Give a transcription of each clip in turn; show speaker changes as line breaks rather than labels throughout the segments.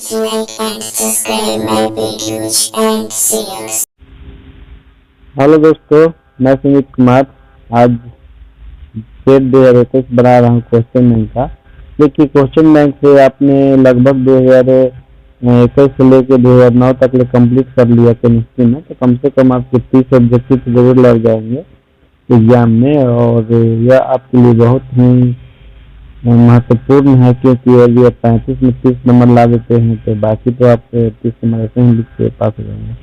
Please like and subscribe my videos and see us.
Hello दोस्तों, मैं सुमित कुमार आज set 2021 बना रहा हूँ क्वेश्चन बैंक का। देखिए, क्वेश्चन बैंक से आपने लगभग 2021 से लेकर 2009 तक ले कंप्लीट कर लिया केमिस्ट्री में, तो कम से कम आपके 30 ऑब्जेक्टिव तो जरूर लग जाएंगे एग्जाम में। और यह आपके लिए बहुत ही महत्वपूर्ण है, क्योंकि यदि आप 35 में 30 नंबर ला देते हैं तो बाकी तो आप 30 नंबर ऐसे ही लिख के पास हो जाएंगे।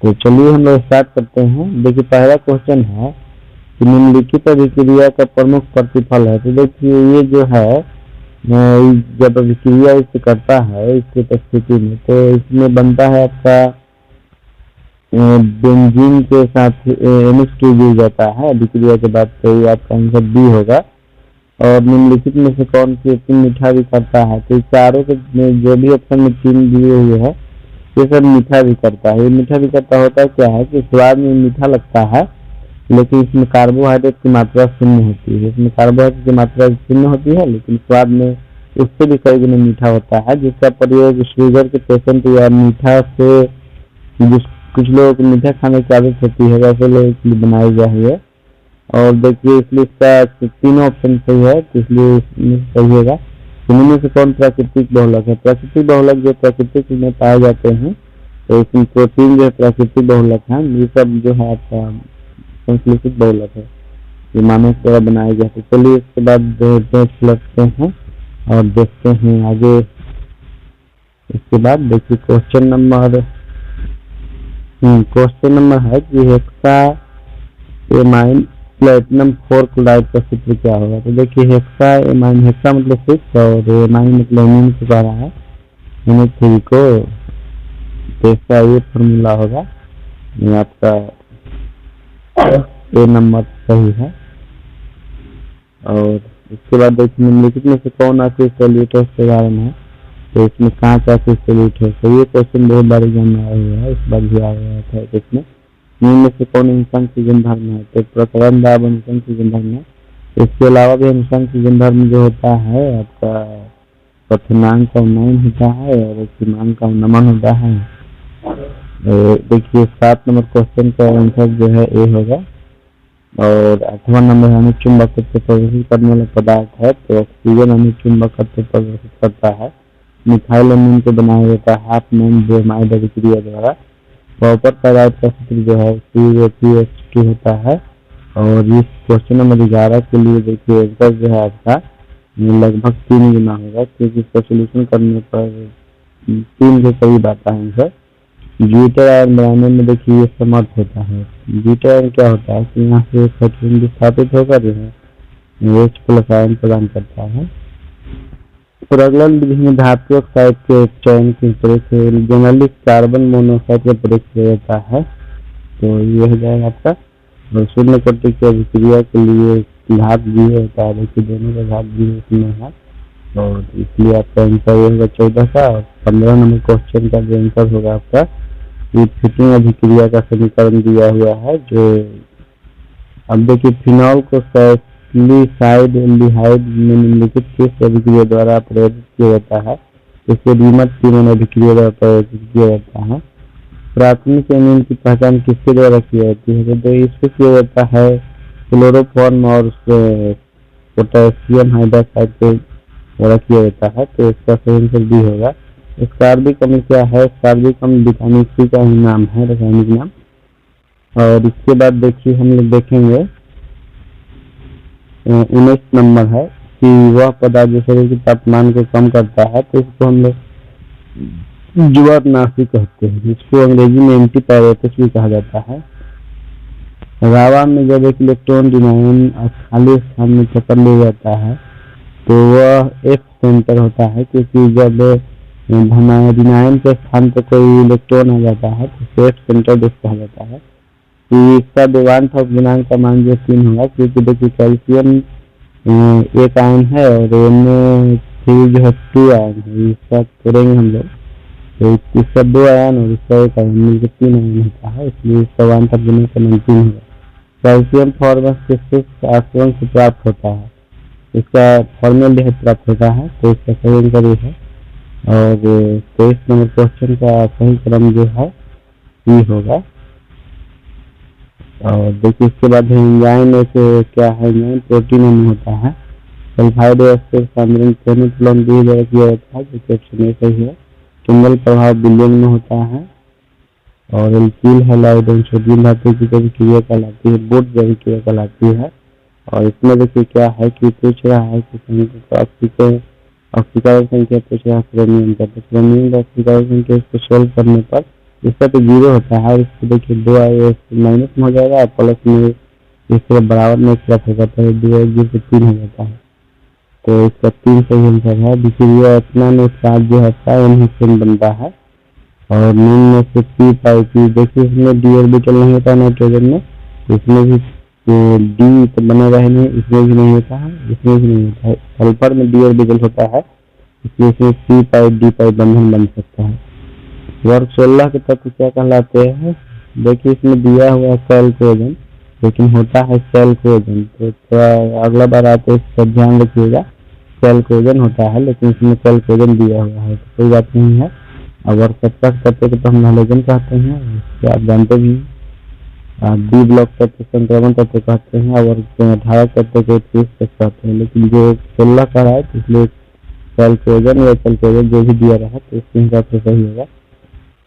तो चलिए हम लोग स्टार्ट करते हैं। देखिए, पहला क्वेश्चन है कि निम्नलिखित अभिक्रिया का प्रमुख प्रतिफल है। तो देखिए, ये जो है जब अभिक्रिया इसे करता है इसकी उपस्थिति में, तो इसमें बनता है आपका बेंजीन के साथ NH2 जुड़ जाता है अभिक्रिया के बाद, तो ये आपका आंसर बी होगा। और निम्नलिखित में से कौन सी एक मीठा भी करता है? तो चारों के जो भी ऑप्शन में 3 दिए हुए हैं ये सब मीठा भी करता है। ये मीठा भी करता होता है क्या है कि स्वाद में मीठा लगता है, लेकिन इसमें कार्बोहाइड्रेट की मात्रा शून्य होती है। इसमें कार्बोहाइड्रेट की मात्रा शून्य होती है, लेकिन स्वाद में उससे भी कई गुना मीठा होता है, जिसका प्रयोग शुगर के पेशेंट या मीठा से कुछ लोगों को मीठा खाने की आदत होती है, वैसे लोगों के लिए बनाई गया है। और देखिए, इसलिए इसका तीनों ऑप्शन सही है, तो इसलिए इसमें सही होगा। इनमें से कौन प्राकृतिक बहुलक है? प्राकृतिक बहुलक जो प्राकृतिक में पाए जाते हैं, तो इसमें प्रोटीन जो है प्राकृतिक बहुलक है। ये सब जो है आपका संश्लेषित बहुलक है, ये मानव द्वारा बनाया गया है। चलिए इसके बाद लगते हैं और देखते हैं आगे। इसके बाद देखिए क्वेश्चन नंबर है कि हेक्सा एमाइन प्लेटिनम 4 क्लोराइड का सूत्र क्या होगा? तो देखिए, हेक्सा एमाइन, हेक्सा मतलब 6 और एमाइन मतलब एमीन को कह रहा है, NH3 को। तो इसका ये फॉर्मूला होगा, ये आपका ए नंबर सही है। और इसके बाद देखिए, निम्नलिखित में से कौन आखिरी सॉल्यूट के उदाहरण है? तो इसमें कांच आखिरी सॉल्यूट है। तो ये क्वेश्चन बहुत बार एग्जाम में आया हुआ है, इस बार भी आया था। इसमें निम्न से कौन अनुषंग की गुणधर्म है? तो प्रकरण दाब अनुषंग की गुणधर्म है। इसके अलावा भी अनुषंग की गुणधर्म जो होता है आपका क्वथनांक का उन्नयन होता है और सीमांक का नमन होता है। देखिए, 7 नंबर क्वेश्चन का आंसर जो है ए होगा। और 8वां नंबर है चुंबकत्व प्रदर्शित करने वाला पदार्थ है, तो ऑक्सीजन चुंबकत्व प्रदर्शित करता है। मिथाइल अमीन को बनाया जाता है हाफ मैन ब्रोमाइड अभिक्रिया द्वारा। कॉपर क्लोराइड का सूत्र जो है CaCH2 होता है। और इस क्वेश्चन नंबर 11 के लिए देखिए आंसर जो है आपका लगभग 3 गुना होगा, क्योंकि इसका सोल्यूशन करने पर 3 के करीब आता है आंसर। ज्यूटर आयन बनाने में देखिए ये समर्थ होता है। ज्यूटर आयन क्या होता है कि यहाँ से हाइड्रोजन विस्थापित होकर जो है H+ आयन प्रदान करता है। प्रगलन विधि में धातु ऑक्साइड के चयन के प्रयोग जनरली कार्बन मोनोऑक्साइड का प्रयोग किया जाता है। तो ये हो जाएगा आपका। और शून्य कोटि की अभिक्रिया के लिए घात भी होता है, देखिए दोनों का घात भी इसमें है। और इसलिए आपका आंसर ये होगा 14 का। और 15 नंबर क्वेश्चन का जो आंसर होगा आपका, ये फिटिंग अभिक्रिया का समीकरण दिया हुआ है। जो अब देखिए, फिनॉल को साइड एल्डिहाइड में निम्नलिखित किस अभिक्रिया द्वारा प्रयोजित किया जाता है? इसे रीमत कीमन अभिक्रिया द्वारा प्रयोजित किया जाता है। प्राथमिक एमीन की पहचान किसके द्वारा की जाती है? तो इसको किया जाता है क्लोरोफॉर्म और पोटेशियम हाइड्रोक्साइड के द्वारा किया जाता है। तो इसका सही आंसर भी होगा। स्कार्बिक अम्ल क्या है? स्कार्बिक अम्ल विटामिन C का ही नाम है, रासायनिक नाम। और इसके बाद देखिए हम लोग देखेंगे 19 नंबर है कि वह पदार्थ जो शरीर के तापमान को कम करता है, तो इसको हम लोग जीवाणुनाशी कहते हैं। इसको अंग्रेजी में एंटीपायरेटिक भी कहा जाता है। रावा में जब एक इलेक्ट्रॉन डिनाइन खाली स्थान में पकड़ ले जाता है, तो वह F सेंटर होता है, क्योंकि जब डिनाइन के स्थान पर कोई इलेक्ट्रॉन आ जाता है तो F सेंटर देश कहा जाता है। इसका देवांत ऑफ गुणांक का मान जो 3 होगा, क्योंकि देखिए कैल्शियम एक आयन है और Na3 जो है 2 आयन है। इसका करेंगे हम लोग, तो इसका 2 आयन और इसका 1 आयन मिलकर 3 आयन होता है, इसलिए इसका देवांत ऑफ गुणांक का मान 3 होगा। कैल्शियम फॉर्मस के 6 आसवन से प्राप्त होता है, इसका फॉर्मेल्डिहाइड प्राप्त होता है, तो इसका सही आंसर ये है। और 23 नंबर क्वेश्चन का सही क्रम जो है सी होगा। और देखिए इसके बाद एंजाइम में से क्या है, एंजाइम प्रोटीन में होता है। सल्फाइड एस्टर सांद्रण कोनोटोलॉन भी द्वारा किया जाता है, जो कि ऑप्शन ए सही है। किंगल प्रभाव बिलियन में होता है। और एल्कील हैलाइड और सोडियम धातु की जैविक क्रिया कहलाती है, बोट जैविक क्रिया कहलाती है। और इसमें देखिए क्या है कि पूछ रहा है कि ऑक्सीकरण संख्या पूछ रहा है क्रोमियम का, तो क्रोमियम का ऑक्सीकरण संख्या इसको सोल्व करने पर इसका तो 0 होता है, और इसको देखिए 2 माइनस में हो जाएगा और प्लस में इसके बराबर में एक तरफ हो जाता है, 2 0 3 हो जाता है। तो इसका 3 सही आंसर है। विक्रिया इतना में चार्ज जो होता है एनहेक्सेन बनता है। और नीम में से पी पाई पी, देखिए इसमें डी ऑर्बिटल नहीं होता नाइट्रोजन में, इसमें भी डी तो बनेगा ही नहीं, इसमें भी नहीं होता है, इसमें भी नहीं होता है। सल्फर में डी ऑर्बिटल होता है, इसलिए इसमें पी पाई डी पाई बंधन बन सकता है। वर्ग 16 के तत्व क्या कहलाते हैं? देखिए इसमें दिया हुआ है सेल को वजन, लेकिन होता है सेल को वजन, तो थोड़ा अगला बार आते इसका ध्यान रखिएगा। सेल को वजन होता है, लेकिन इसमें सेल को वजन दिया हुआ है, तो कोई बात नहीं है। अगर 17 तत्व को तो हम हैलोजन कहते हैं, इसको आप जानते भी हैं। बी ब्लॉक तत्व संक्रमण तत्व कहते हैं, और 18 तत्व को 30 तक कहते हैं, लेकिन जो 16 का है तो इसलिए सेल को वजन या सेल को वजन जो भी दिया रहा तो इसके हिसाब से सही होगा।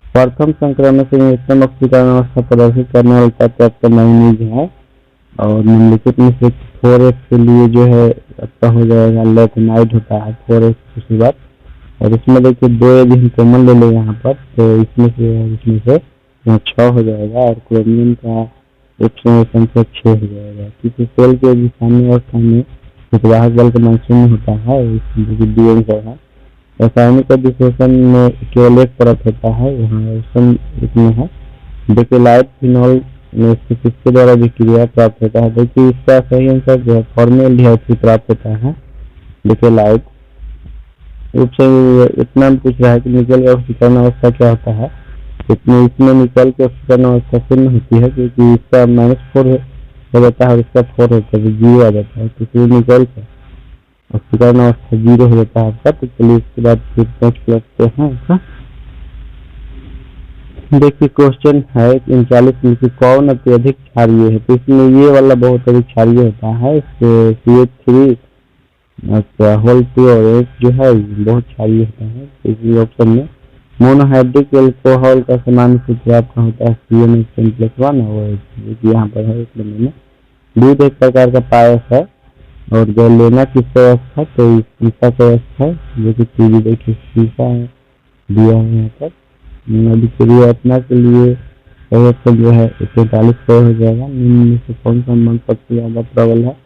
प्रथम संक्रमण से न्यूनतम ऑक्सीकरण अवस्था प्रदर्शित करने वाला तत्व आपका मैग्नीज है। और निम्नलिखित में से 4x के लिए जो है आपका हो जाएगा लेथेनाइड होता है, 4x की बात। और इसमें देखिए 2 यदि हम कॉमन ले लें यहाँ पर, तो इसमें से यहाँ 6 हो जाएगा, और क्रोमियम का ऑप्शन संख्या 6 हो जाएगा। किसी सेल के यदि सामान्य अवस्था में प्रतिवाहक बल का मान 0 होता है, इसमें डी आंसर है। रासायनिक अधिशोषण में केवल एक परत होता है, यहाँ ऑप्शन इसमें है। डेकेलाइट फिनॉल में से किसके द्वारा विक्रिया प्राप्त होता है? देखिए इसका सही आंसर जो है फॉर्मेल्डिहाइड से प्राप्त होता है डेकेलाइट। इतना पूछ रहा है कि निकल का ऑक्सीकरण अवस्था क्या होता है, इसमें निकल की ऑक्सीकरण अवस्था शून्य होती है, क्योंकि इसका -4 हो जाता है और इसका 4 होता है, 0 आ जाता है, तो इसलिए निकल का ऑक्सीकरण अवस्था 0 हो जाता है आपका। तो चलिए इसके बाद फिर नेक्स्ट करते हैं। देखिए क्वेश्चन है 39 में से कौन अत्यधिक क्षारीय है? तो इसमें ये वाला बहुत अधिक क्षारीय होता है, CH3 अच्छा होल 2 और 1 जो है बहुत क्षारीय होता है। इसी ऑप्शन में मोनोहाइड्रिक एल्कोहल का सामान्य सूत्र आपका होता है CnH10+1, और यहाँ पर है एक नंबर में। दूध एक प्रकार का पायस है, और जो लेना किसका है तो शीशा का है, जो कि टीवी देखिए शीशा है दिया है यहाँ पर। अभिक्रियात्मक के लिए ऑप्शन जो है 43 हो जाएगा। निम्न में से कौन सा मंत्र सबसे ज्यादा प्रबल है?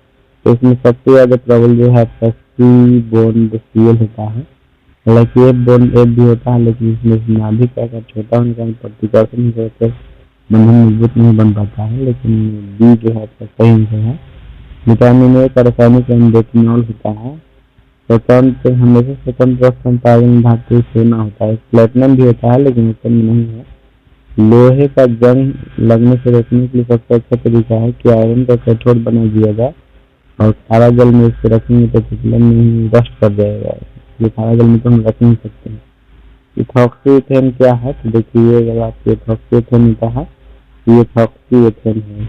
तो इसमें सबसे ज्यादा प्रबल जो है आपका सी बॉन्ड Cl होता है। हालांकि F बॉन्ड F भी होता है, लेकिन इसमें नाभिक का आकार छोटा होने का प्रतिकर्षण होकर बंधन मजबूत नहीं बन पाता है, लेकिन बी जो है आपका सही आंसर है। विटामिन ए का रासायनिक रेटिनॉल होता है। स्वतंत्र हमेशा स्वतंत्र संपादन धातु सोना होता है, प्लेटिनम भी होता है लेकिन उत्तर में नहीं है। लोहे का जंग लगने से रोकने के लिए सबसे अच्छा तरीका है कि आयरन का कैथोड बना दिया जाए, और खारा जल में इसको रखेंगे तो फिसलन में ही रस्ट कर जाएगा, ये खारा जल में तो हम रख नहीं सकते हैं। इथॉक्सी एथेन क्या है? तो देखिए अगर आपको इथॉक्सी एथेन होता है, ये इथॉक्सी एथेन है,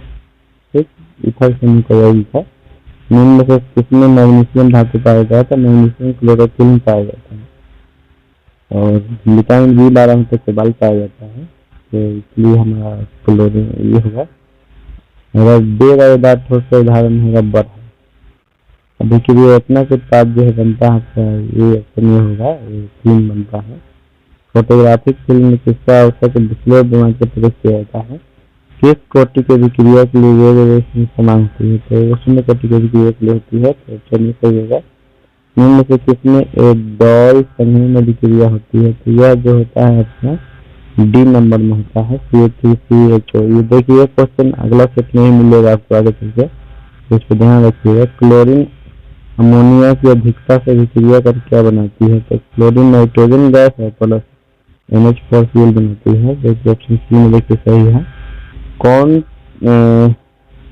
ठीक, इथर से निकल है। निम्न में से किसमें मैग्नीशियम धातु पाया जाता है? तो मैग्नीशियम क्लोरोफिल्म पाया जाता है, और विटामिन B12 में कोबाल्ट पाया जाता है, तो इसलिए हमारा क्लोरीन ये होगा। अगर बेदार ठोस का उदाहरण है रबर है। अभी के लिए इतना के उत्पाद जो है बनता है, ये ऑप्शन में होगा, ये फिल्म बनता है। फोटोग्राफिक फिल्म में किसका औसत डिस्प्ले दिमाग से प्रवेश किया जाता है? किस कोटि के विक्रिया के लिए वेरिएशन समान होती है? तो उसमें कोटि के विक्रिया के लिए होती है, तो चलिए सही होगा। निम्न से किसमें एक डॉल समूह में विक्रिया होती है? तो यह जो होता है अपना डी नंबर में होता है, CH3CHO। ये देखिए क्वेश्चन अगला सेट में ही मिलेगा आपको आगे चल के, तो इसको ध्यान रखिएगा। क्लोरीन अमोनिया की अधिकता से विक्रिया कर क्या बनाती है? तो क्लोरीन नाइट्रोजन गैस है प्लस NH4Cl बनाती है, जो कि ऑप्शन सी में देखिए सही है। कौन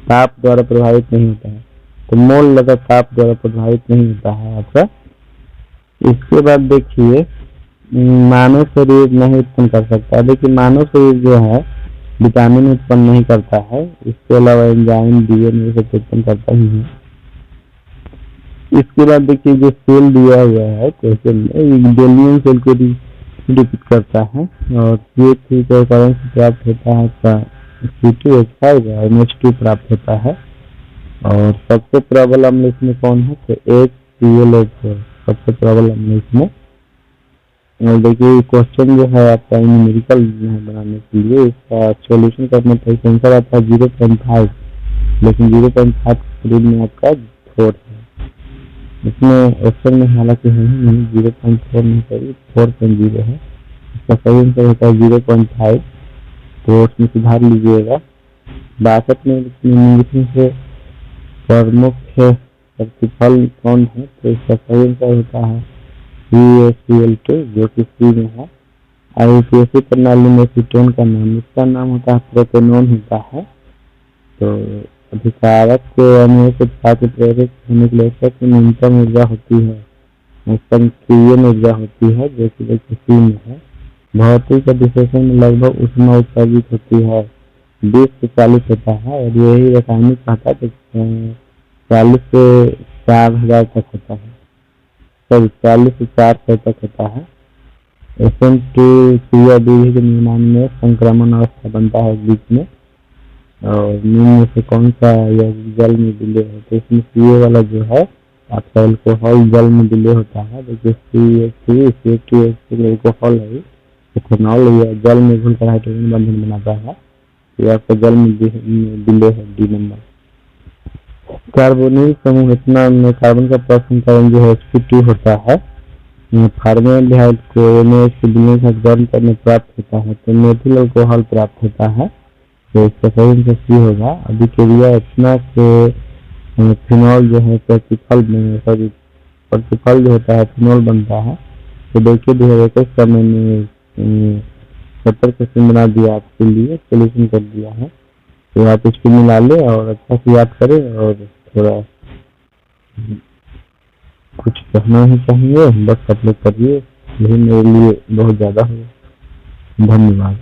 ताप द्वारा प्रभावित नहीं होता है? तो मोल लगा ताप द्वारा प्रभावित नहीं होता है आपका। इसके बाद देखिए मानव शरीर नहीं उत्पन्न कर सकता, लेकिन मानव शरीर जो है विटामिन उत्पन्न नहीं करता है। इसके अलावा एंजाइम डीएनए से उत्पन्न करता ही है। इसके बाद देखिए जो सेल दिया हुआ है क्वेश्चन में, बिलियन सेल को रिपीट करता है और CH3 के कारण से प्राप्त होता है C2H5 और NH2 प्राप्त होता है। और सबसे प्रबल अम्ल इसमें कौन है, तो HClO4 सबसे प्रबल अम्ल इसमें। और देखिए क्वेश्चन जो है आपका न्यूमेरिकल बनाने के लिए इसका सॉल्यूशन करने पर आंसर आता है 0.5, लेकिन 0.5 के करीब में आपका 4 है। इसमें ऑप्शन में हालांकि है नहीं, 0.4 नहीं सही, 4.0 है। इसका सही आंसर होता है 0.5, तो उसमें सुधार लीजिएगा। 62 में निम्नलिखित से प्रमुख प्रतिफल कौन है, तो इसका सही आंसर होता है CaCl2 जो कि सी में है। IUPAC प्रणाली में कीटोन का नाम, इसका नाम होता है प्रोपेनॉन होता है। तो अधिकारक के अणुओं के साथ प्रेरित होने के लिए सबसे न्यूनतम ऊर्जा होती है, संक्रियन ऊर्जा होती है जो कि सी में है। भौतिक अधिशोषण में लगभग ऊष्मा उत्सर्जित होती है, 20 से 40 होता है, और यही रासायनिक कहता है 40 से 4000 तक होता है, 40 से 400 तक होता है। SN2 क्रिया विधि के निर्माण में संक्रमण अवस्था बनता है बीच में, और निम्न में से कौन सा यौगिक जल में विलय है, तो इसमें CA वाला जो है आपका एल्कोहल जल में विलय होता है। देखिए CH2 एल्कोहल है, इथेनॉल या जल में घुलकर हाइड्रोजन बंधन बनाता है, ये आपका जल में विलय है, D नंबर। कार्बोनिल समूह रचना में कार्बन का प्रसंस्करण जो है sp2 होता है। फॉर्मेल्डिहाइड को NaOH के विलय से गर्म करने प्राप्त होता है, तो मेथिल अल्कोहल प्राप्त होता है, तो इसका सही आंसर सी होगा। अभिक्रिया रचना से फिनॉल जो है प्रतिफल जो होता है फिनॉल बनता है। तो देखिए 2021 का मैंने 70 क्वेश्चन बना दिया आपके लिए, सोल्यूशन कर दिया है, तो आप इसको मिला ले और अच्छा से याद करें, और थोड़ा कुछ कहना ही चाहिए, बस आप लोग करिए, यही मेरे लिए बहुत ज़्यादा है। धन्यवाद।